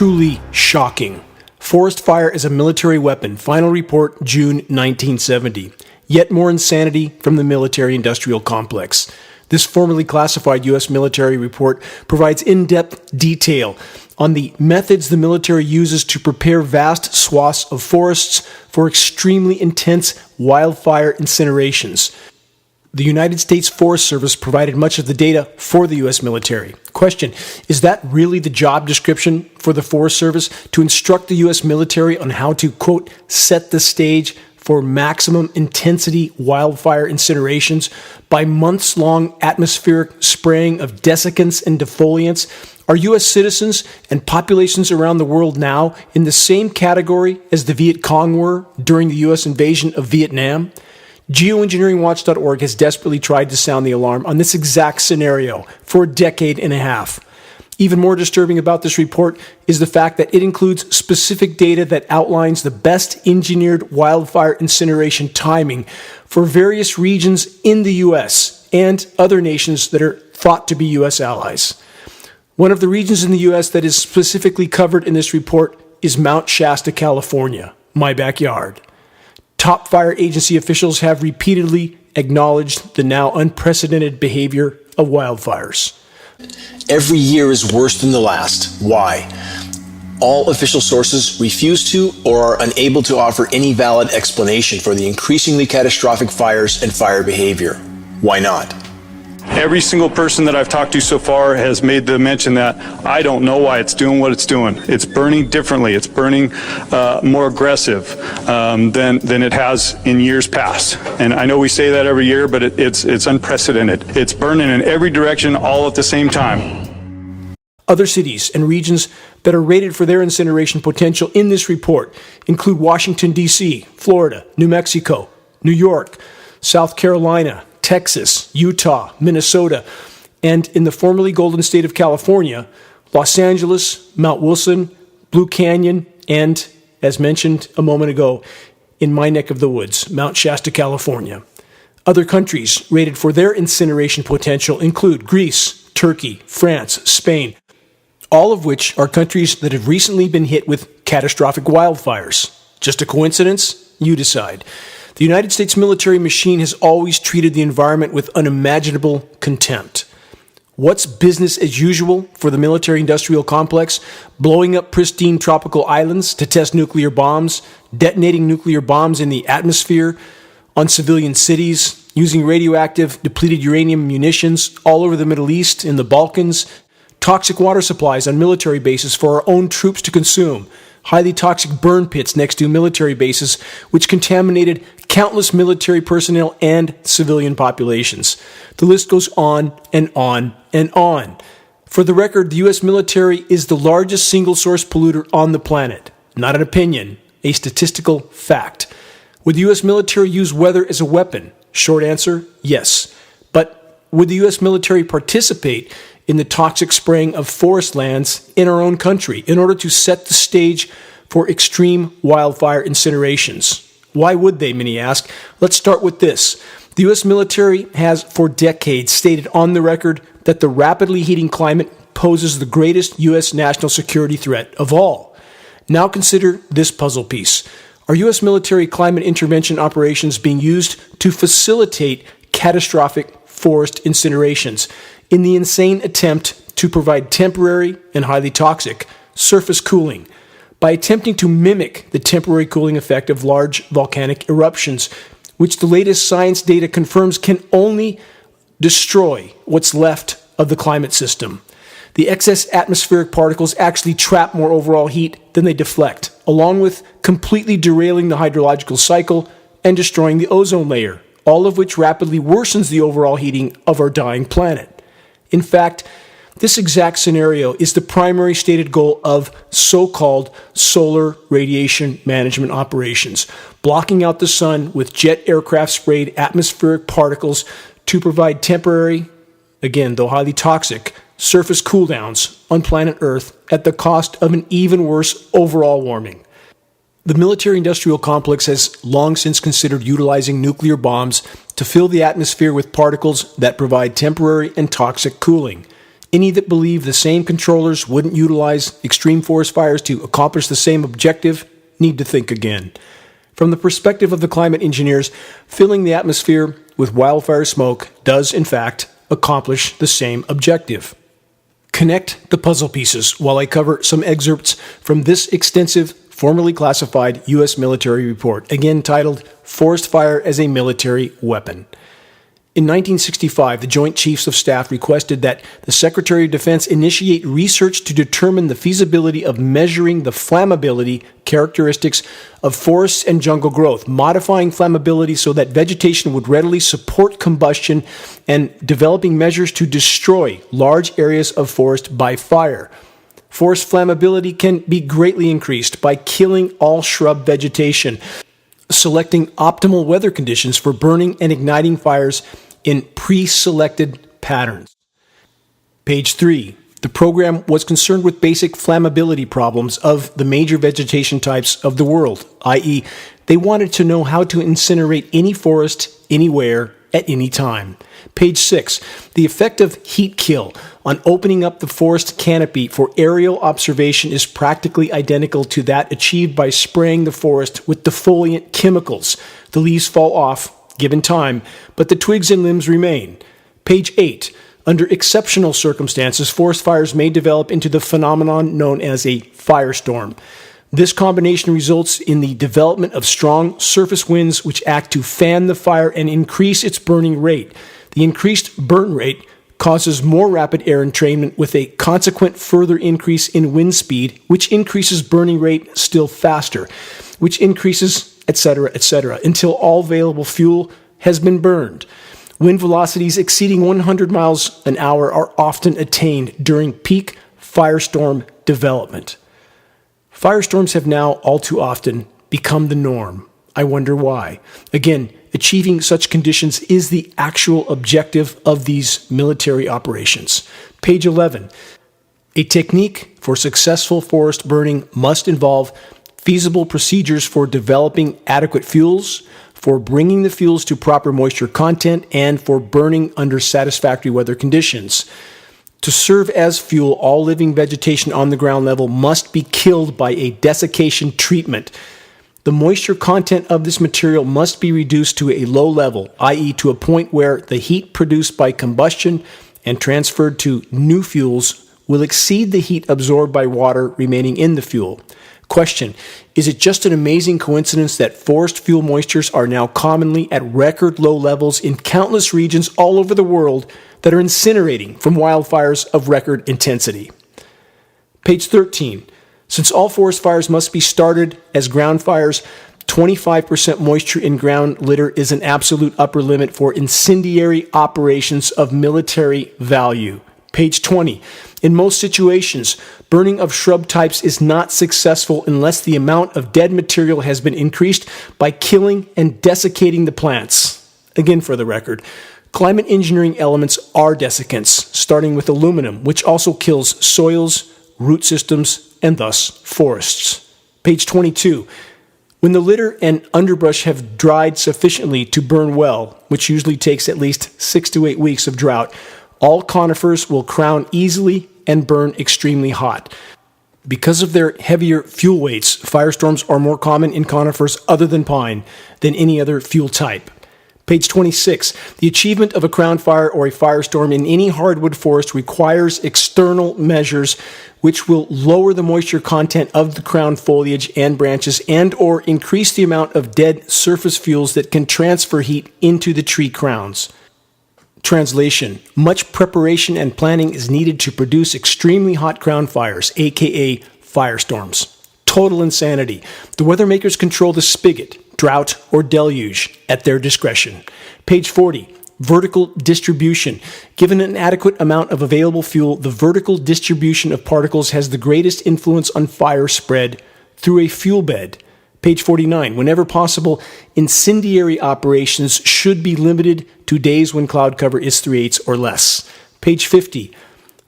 truly shocking. Forest fire as a military weapon. Final report, June 1970. Yet more insanity from the military-industrial complex. This formally classified U.S. military report provides in-depth detail on the methods the military uses to prepare vast swaths of forests for extremely intense wildfire incinerations. The United States Forest Service provided much of the data for the U.S. military. Question, is that really the job description for the Forest Service, to instruct the U.S. military on how to, quote, set the stage for maximum intensity wildfire incinerations by months-long atmospheric spraying of desiccants and defoliants? Are U.S. citizens and populations around the world now in the same category as the Viet Cong were during the U.S. invasion of Vietnam? Geoengineeringwatch.org has desperately tried to sound the alarm on this exact scenario for a decade and a half. Even more disturbing about this report is the fact that it includes specific data that outlines the best engineered wildfire incineration timing for various regions in the U.S. and other nations that are thought to be U.S. allies. One of the regions in the U.S. that is specifically covered in this report is Mount Shasta, California, my backyard. Top fire agency officials have repeatedly acknowledged the now unprecedented behavior of wildfires. Every year is worse than the last. Why? All official sources refuse to or are unable to offer any valid explanation for the increasingly catastrophic fires and fire behavior. Why not? Every single person that I've talked to so far has made the mention that I don't know why it's doing what it's doing. It's burning differently. It's burning more aggressive than it has in years past. And I know we say that every year, but it's unprecedented. It's burning in every direction all at the same time. Other cities and regions that are rated for their incineration potential in this report include Washington, D.C., Florida, New Mexico, New York, South Carolina, Texas, Utah, Minnesota, and in the formerly golden state of California, Los Angeles, Mount Wilson, Blue Canyon, and, as mentioned a moment ago, in my neck of the woods, Mount Shasta, California. Other countries rated for their incineration potential include Greece, Turkey, France, Spain, all of which are countries that have recently been hit with catastrophic wildfires. Just a coincidence? You decide. The United States military machine has always treated the environment with unimaginable contempt. What's business as usual for the military-industrial complex? Blowing up pristine tropical islands to test nuclear bombs, detonating nuclear bombs in the atmosphere, on civilian cities, using radioactive depleted uranium munitions all over the Middle East, in the Balkans, toxic water supplies on military bases for our own troops to consume, highly toxic burn pits next to military bases which contaminated countless military personnel and civilian populations. The list goes on and on and on. For the record, the U.S. military is the largest single-source polluter on the planet. Not an opinion, a statistical fact. Would the U.S. military use weather as a weapon? Short answer, yes. But would the U.S. military participate in the toxic spraying of forest lands in our own country in order to set the stage for extreme wildfire incinerations? Why would they, many ask? Let's start with this. The U.S. military has for decades stated on the record that the rapidly heating climate poses the greatest U.S. national security threat of all. Now consider this puzzle piece. Are U.S. military climate intervention operations being used to facilitate catastrophic forest incinerations in the insane attempt to provide temporary and highly toxic surface cooling by attempting to mimic the temporary cooling effect of large volcanic eruptions, which the latest science data confirms can only destroy what's left of the climate system? The excess atmospheric particles actually trap more overall heat than they deflect, along with completely derailing the hydrological cycle and destroying the ozone layer, all of which rapidly worsens the overall heating of our dying planet. In fact, this exact scenario is the primary stated goal of so-called solar radiation management operations, blocking out the sun with jet aircraft-sprayed atmospheric particles to provide temporary, again, though highly toxic, surface cooldowns on planet Earth at the cost of an even worse overall warming. The military-industrial complex has long since considered utilizing nuclear bombs to fill the atmosphere with particles that provide temporary and toxic cooling. Any that believe the same controllers wouldn't utilize extreme forest fires to accomplish the same objective need to think again. From the perspective of the climate engineers, filling the atmosphere with wildfire smoke does, in fact, accomplish the same objective. Connect the puzzle pieces while I cover some excerpts from this extensive, formerly classified U.S. military report, again titled Forest Fire as a Military Weapon. In 1965, the Joint Chiefs of Staff requested that the Secretary of Defense initiate research to determine the feasibility of measuring the flammability characteristics of forests and jungle growth, modifying flammability so that vegetation would readily support combustion, and developing measures to destroy large areas of forest by fire. Forest flammability can be greatly increased by killing all shrub vegetation, selecting optimal weather conditions for burning and igniting fires in pre-selected patterns. Page 3. The program was concerned with basic flammability problems of the major vegetation types of the world, i.e., they wanted to know how to incinerate any forest, anywhere, at any time. Page 6. The effect of heat kill on opening up the forest canopy for aerial observation is practically identical to that achieved by spraying the forest with defoliant chemicals. The leaves fall off, given time, but the twigs and limbs remain. Page 8. Under exceptional circumstances, forest fires may develop into the phenomenon known as a firestorm. This combination results in the development of strong surface winds which act to fan the fire and increase its burning rate. The increased burn rate causes more rapid air entrainment with a consequent further increase in wind speed, which increases burning rate still faster, which increases, etc., until all available fuel has been burned. Wind velocities exceeding 100 miles an hour are often attained during peak firestorm development. Firestorms have now all too often become the norm. I wonder why. Again, achieving such conditions is the actual objective of these military operations. Page 11. A technique for successful forest burning must involve feasible procedures for developing adequate fuels, for bringing the fuels to proper moisture content, and for burning under satisfactory weather conditions. To serve as fuel, all living vegetation on the ground level must be killed by a desiccation treatment. The moisture content of this material must be reduced to a low level, i.e. to a point where the heat produced by combustion and transferred to new fuels will exceed the heat absorbed by water remaining in the fuel. Question: is it just an amazing coincidence that forest fuel moistures are now commonly at record low levels in countless regions all over the world that are incinerating from wildfires of record intensity? Page 13. Since all forest fires must be started as ground fires, 25% moisture in ground litter is an absolute upper limit for incendiary operations of military value. Page 20. In most situations, burning of shrub types is not successful unless the amount of dead material has been increased by killing and desiccating the plants. Again, for the record, climate engineering elements are desiccants, starting with aluminum, which also kills soils, root systems, and thus forests. Page 22. When the litter and underbrush have dried sufficiently to burn well, which usually takes at least 6 to 8 weeks of drought, all conifers will crown easily and burn extremely hot. Because of their heavier fuel weights, firestorms are more common in conifers other than pine than any other fuel type. Page 26. The achievement of a crown fire or a firestorm in any hardwood forest requires external measures which will lower the moisture content of the crown foliage and branches and or increase the amount of dead surface fuels that can transfer heat into the tree crowns. Translation: much preparation and planning is needed to produce extremely hot crown fires, aka firestorms. Total insanity. The weather makers control the spigot, drought, or deluge at their discretion. Page 40. Vertical distribution. Given an adequate amount of available fuel, the vertical distribution of particles has the greatest influence on fire spread through a fuel bed. Page 49. Whenever possible, incendiary operations should be limited to days when cloud cover is 3/8 or less. Page 50.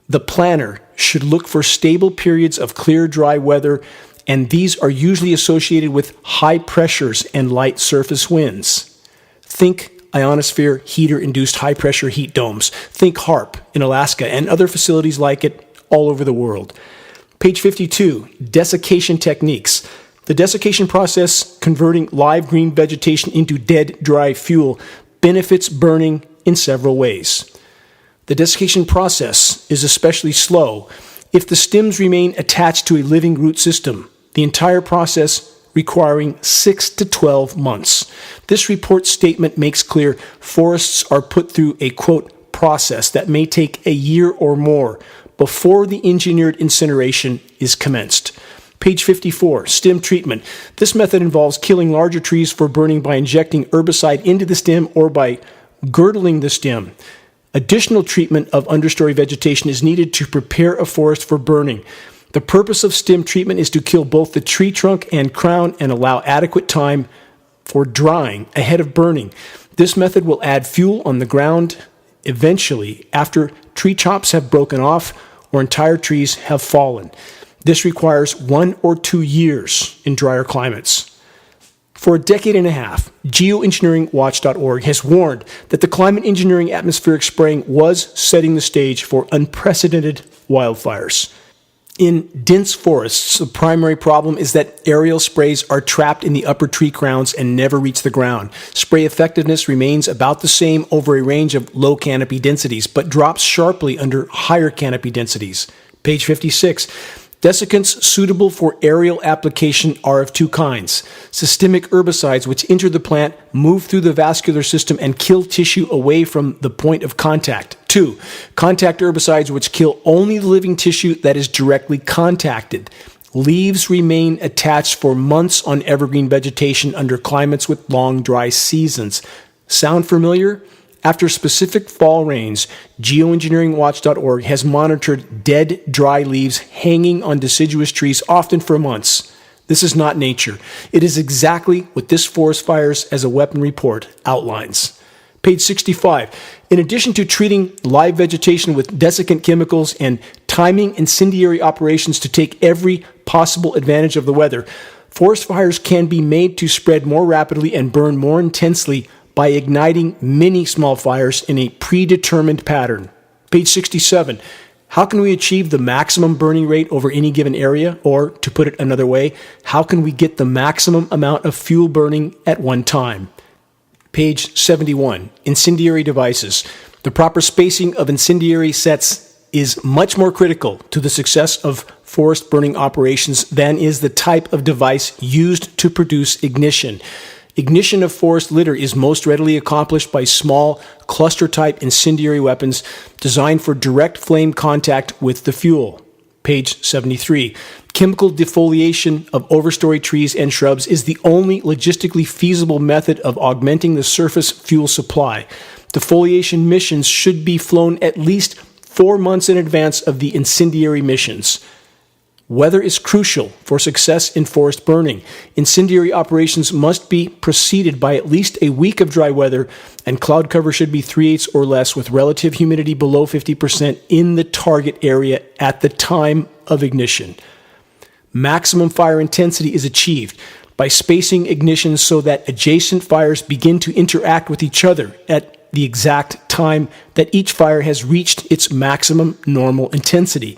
The planner should look for stable periods of clear, dry weather, and these are usually associated with high pressures and light surface winds. Think ionosphere heater-induced high-pressure heat domes. Think HARP in Alaska and other facilities like it all over the world. Page 52, desiccation techniques. The desiccation process, converting live green vegetation into dead, dry fuel, benefits burning in several ways. The desiccation process is especially slow if the stems remain attached to a living root system, the entire process requiring 6 to 12 months. This report statement makes clear forests are put through a, quote, process that may take a year or more before the engineered incineration is commenced. Page 54, stem treatment. This method involves killing larger trees for burning by injecting herbicide into the stem or by girdling the stem. Additional treatment of understory vegetation is needed to prepare a forest for burning. The purpose of stem treatment is to kill both the tree trunk and crown and allow adequate time for drying ahead of burning. This method will add fuel on the ground eventually after tree chops have broken off or entire trees have fallen. This requires 1 or 2 years in drier climates. For a decade and a half, geoengineeringwatch.org has warned that the climate engineering atmospheric spraying was setting the stage for unprecedented wildfires. In dense forests, the primary problem is that aerial sprays are trapped in the upper tree crowns and never reach the ground. Spray effectiveness remains about the same over a range of low canopy densities, but drops sharply under higher canopy densities. Page 56. Desiccants suitable for aerial application are of two kinds. Systemic herbicides, which enter the plant, move through the vascular system, and kill tissue away from the point of contact. 2. Contact herbicides, which kill only the living tissue that is directly contacted. Leaves remain attached for months on evergreen vegetation under climates with long, dry seasons. Sound familiar? After specific fall rains, geoengineeringwatch.org has monitored dead, dry leaves hanging on deciduous trees, often for months. This is not nature. It is exactly what this Forest Fires as a Weapon report outlines. Page 65. In addition to treating live vegetation with desiccant chemicals and timing incendiary operations to take every possible advantage of the weather, forest fires can be made to spread more rapidly and burn more intensely by igniting many small fires in a predetermined pattern. Page 67. How can we achieve the maximum burning rate over any given area? Or, to put it another way, how can we get the maximum amount of fuel burning at one time? Page 71. Incendiary devices. The proper spacing of incendiary sets is much more critical to the success of forest burning operations than is the type of device used to produce ignition. Ignition of forest litter is most readily accomplished by small, cluster-type incendiary weapons designed for direct flame contact with the fuel. Page 73. Chemical defoliation of overstory trees and shrubs is the only logistically feasible method of augmenting the surface fuel supply. Defoliation missions should be flown at least 4 months in advance of the incendiary missions. Weather is crucial for success in forest burning. Incendiary operations must be preceded by at least a week of dry weather, and cloud cover should be 3/8 or less with relative humidity below 50% in the target area at the time of ignition. Maximum fire intensity is achieved by spacing ignitions so that adjacent fires begin to interact with each other at the exact time that each fire has reached its maximum normal intensity.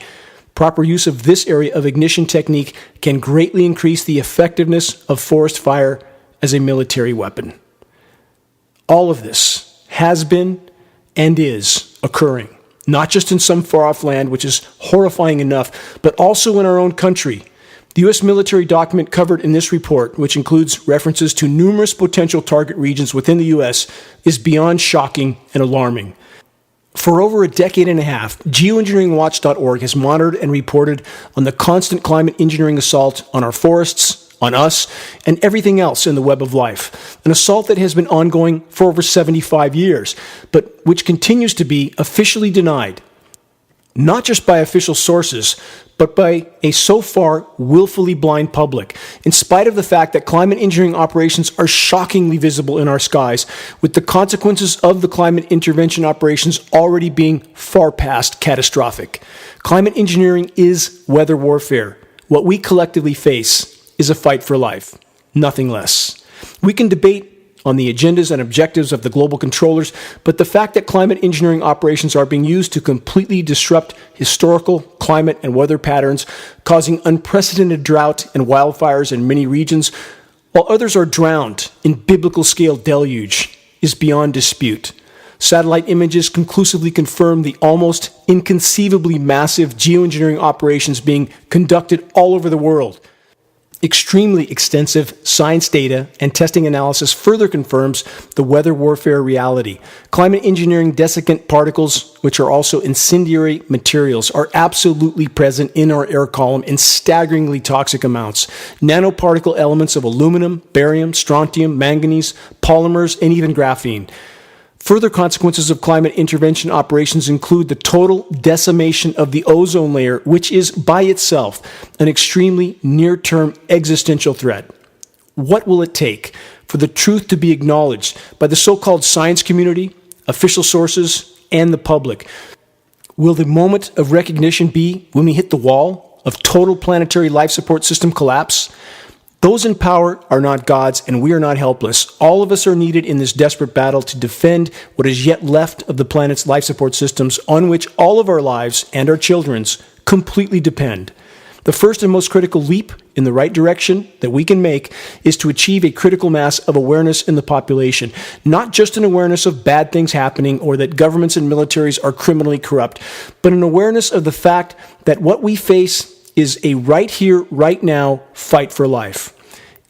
Proper use of this area of ignition technique can greatly increase the effectiveness of forest fire as a military weapon. All of this has been and is occurring, not just in some far-off land, which is horrifying enough, but also in our own country. The U.S. military document covered in this report, which includes references to numerous potential target regions within the U.S., is beyond shocking and alarming. For over a decade and a half, geoengineeringwatch.org has monitored and reported on the constant climate engineering assault on our forests, on us, and everything else in the web of life. An assault that has been ongoing for over 75 years, but which continues to be officially denied, not just by official sources, but by a so far willfully blind public, in spite of the fact that climate engineering operations are shockingly visible in our skies, with the consequences of the climate intervention operations already being far past catastrophic. Climate engineering is weather warfare. What we collectively face is a fight for life, nothing less. We can debate on the agendas and objectives of the global controllers, but the fact that climate engineering operations are being used to completely disrupt historical climate and weather patterns, causing unprecedented drought and wildfires in many regions, while others are drowned in biblical scale deluge, is beyond dispute. Satellite images conclusively confirm the almost inconceivably massive geoengineering operations being conducted all over the world. Extremely extensive science data and testing analysis further confirms the weather warfare reality. Climate engineering desiccant particles, which are also incendiary materials, are absolutely present in our air column in staggeringly toxic amounts. Nanoparticle elements of aluminum, barium, strontium, manganese, polymers, and even graphene. Further consequences of climate intervention operations include the total decimation of the ozone layer, which is by itself an extremely near-term existential threat. What will it take for the truth to be acknowledged by the so-called science community, official sources, and the public? Will the moment of recognition be when we hit the wall of total planetary life support system collapse? Those in power are not gods, and we are not helpless. All of us are needed in this desperate battle to defend what is yet left of the planet's life support systems on which all of our lives and our children's completely depend. The first and most critical leap in the right direction that we can make is to achieve a critical mass of awareness in the population, not just an awareness of bad things happening or that governments and militaries are criminally corrupt, but an awareness of the fact that what we face is a right here, right now fight for life.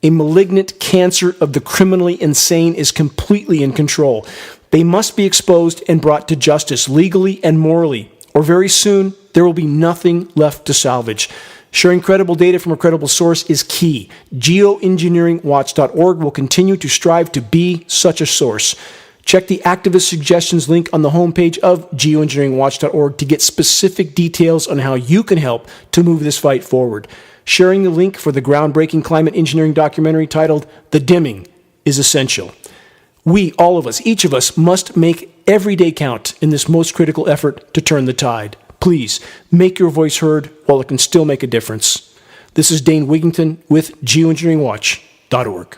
A malignant cancer of the criminally insane is completely in control. They must be exposed and brought to justice legally and morally, or very soon there will be nothing left to salvage. Sharing credible data from a credible source is key. Geoengineeringwatch.org will continue to strive to be such a source. Check the activist suggestions link on the homepage of geoengineeringwatch.org to get specific details on how you can help to move this fight forward. Sharing the link for the groundbreaking climate engineering documentary titled The Dimming is essential. We, all of us, each of us, must make every day count in this most critical effort to turn the tide. Please, make your voice heard while it can still make a difference. This is Dane Wigington with geoengineeringwatch.org.